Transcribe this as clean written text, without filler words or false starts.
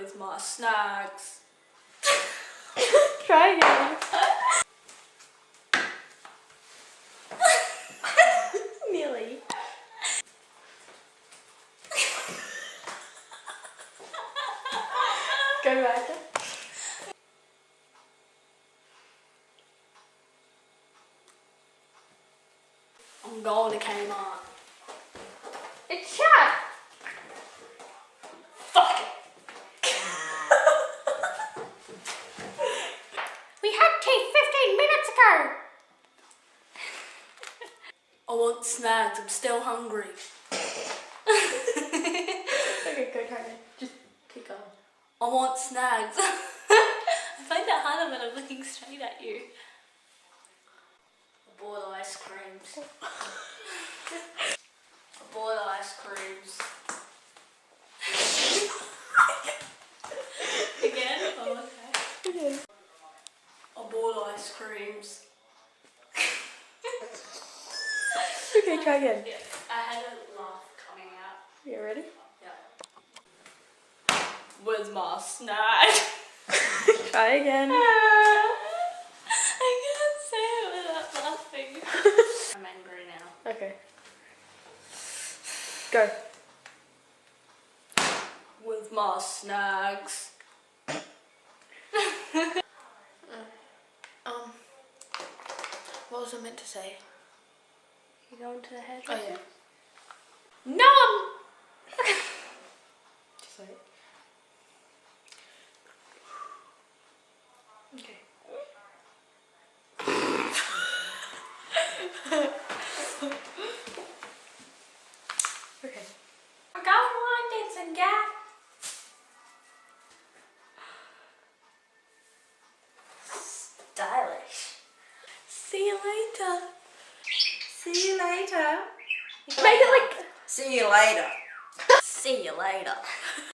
Where's my snacks? Try again. Nearly. Go back. I'm going to Kmart. It's shut. Fuck it. We had tea 15 minutes ago. I want snacks. I'm still hungry. Okay, go try it. Just keep going. I want snacks. I find that harder when I'm looking straight at you. I bought ice creams. I bought ice creams. Again? Oh, okay. Okay. I bought ice creams. Okay, try again. Yeah, I had a laugh coming out. You ready? Yeah. Where's my snack? Try again. I can't say it without laughing. I'm angry now. Okay. Go. With my snacks. What was I meant to say? You going to the hairdresser? Oh yeah. No! Just wait. Okay. Okay. I'm going line dancing, Gav. Stylish. See you later. See you later. Make it like. See you later. See you later.